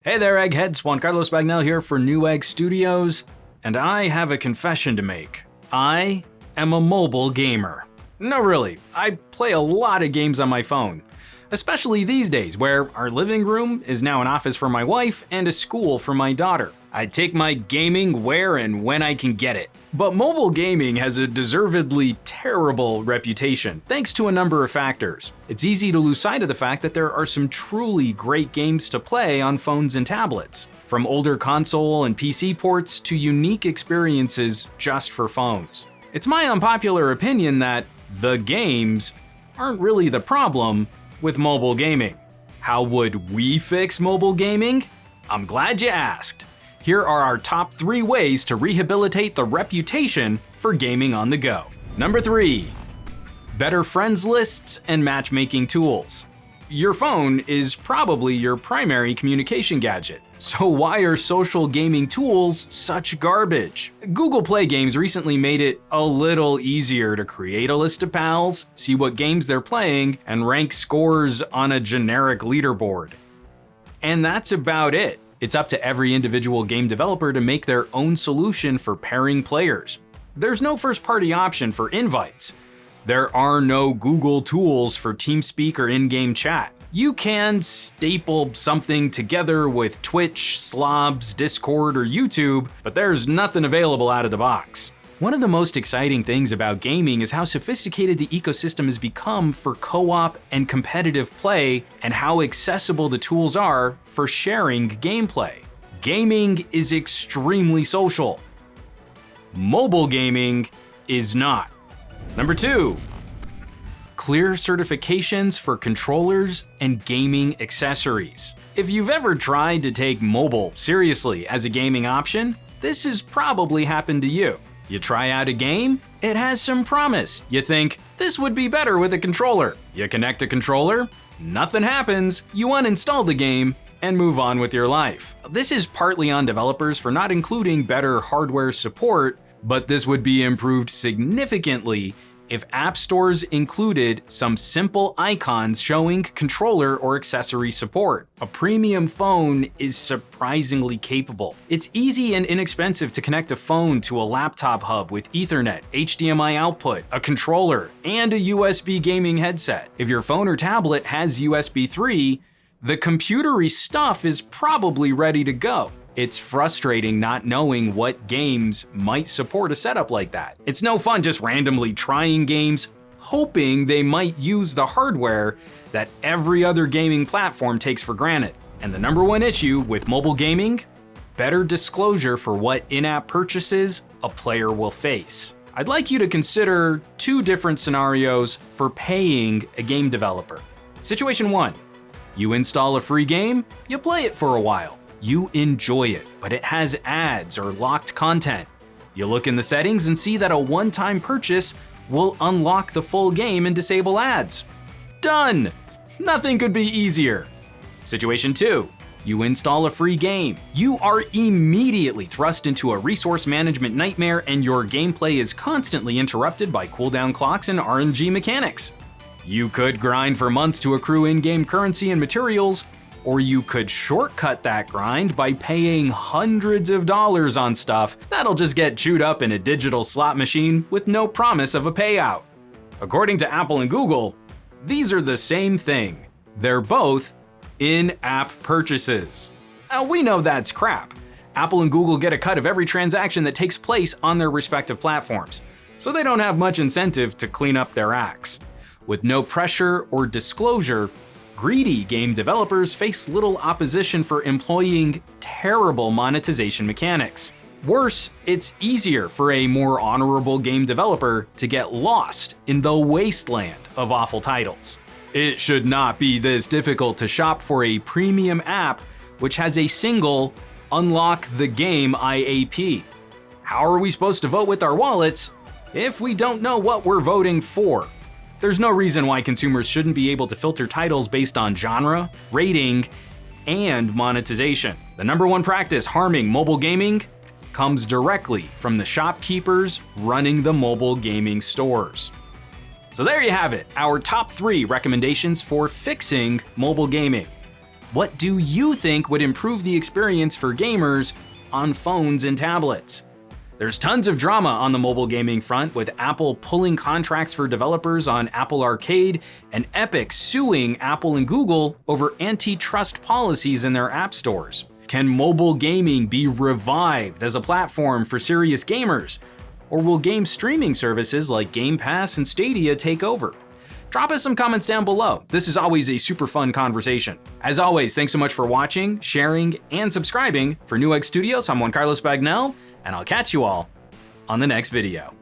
Hey there, Eggheads. Juan Carlos Bagnell here for Newegg Studios, and I have a confession to make. I am a mobile gamer. No, really, I play a lot of games on my phone, especially these days where our living room is now an office for my wife and a school for my daughter. I take my gaming where and when I can get it. But mobile gaming has a deservedly terrible reputation, thanks to a number of factors. It's easy to lose sight of the fact that there are some truly great games to play on phones and tablets, from older console and PC ports to unique experiences just for phones. It's my unpopular opinion that the games aren't really the problem with mobile gaming. How would we fix mobile gaming? I'm glad you asked. Here are our top 3 ways to rehabilitate the reputation for gaming on the go. Number 3, better friends lists and matchmaking tools. Your phone is probably your primary communication gadget. So why are social gaming tools such garbage? Google Play Games recently made it a little easier to create a list of pals, see what games they're playing, and rank scores on a generic leaderboard. And that's about it. It's up to every individual game developer to make their own solution for pairing players. There's no first-party option for invites. There are no Google tools for TeamSpeak or in-game chat. You can staple something together with Twitch, Slobs, Discord, or YouTube, but there's nothing available out of the box. One of the most exciting things about gaming is how sophisticated the ecosystem has become for co-op and competitive play, and how accessible the tools are for sharing gameplay. Gaming is extremely social. Mobile gaming is not. Number 2, clear certifications for controllers and gaming accessories. If you've ever tried to take mobile seriously as a gaming option, this has probably happened to you. You try out a game, it has some promise. You think, this would be better with a controller. You connect a controller, nothing happens, you uninstall the game, and move on with your life. This is partly on developers for not including better hardware support, but this would be improved significantly if app stores included some simple icons showing controller or accessory support. A premium phone is surprisingly capable. It's easy and inexpensive to connect a phone to a laptop hub with Ethernet, HDMI output, a controller, and a USB gaming headset. If your phone or tablet has USB 3, the computery stuff is probably ready to go. It's frustrating not knowing what games might support a setup like that. It's no fun just randomly trying games, hoping they might use the hardware that every other gaming platform takes for granted. And the number 1 issue with mobile gaming? Better disclosure for what in-app purchases a player will face. I'd like you to consider 2 different scenarios for paying a game developer. Situation 1, you install a free game, you play it for a while. You enjoy it, but it has ads or locked content. You look in the settings and see that a one-time purchase will unlock the full game and disable ads. Done! Nothing could be easier. Situation 2, you install a free game. You are immediately thrust into a resource management nightmare, and your gameplay is constantly interrupted by cooldown clocks and RNG mechanics. You could grind for months to accrue in-game currency and materials, or you could shortcut that grind by paying hundreds of dollars on stuff that'll just get chewed up in a digital slot machine with no promise of a payout. According to Apple and Google, these are the same thing. They're both in-app purchases. Now, we know that's crap. Apple and Google get a cut of every transaction that takes place on their respective platforms, so they don't have much incentive to clean up their acts. With no pressure or disclosure, greedy game developers face little opposition for employing terrible monetization mechanics. Worse, it's easier for a more honorable game developer to get lost in the wasteland of awful titles. It should not be this difficult to shop for a premium app which has a single unlock the game IAP. How are we supposed to vote with our wallets if we don't know what we're voting for? There's no reason why consumers shouldn't be able to filter titles based on genre, rating, and monetization. The number 1 practice harming mobile gaming comes directly from the shopkeepers running the mobile gaming stores. So there you have it, our top 3 recommendations for fixing mobile gaming. What do you think would improve the experience for gamers on phones and tablets? There's tons of drama on the mobile gaming front, with Apple pulling contracts for developers on Apple Arcade and Epic suing Apple and Google over antitrust policies in their app stores. Can mobile gaming be revived as a platform for serious gamers? Or will game streaming services like Game Pass and Stadia take over? Drop us some comments down below. This is always a super fun conversation. As always, thanks so much for watching, sharing, and subscribing. For Newegg Studios, I'm Juan Carlos Bagnell, and I'll catch you all on the next video.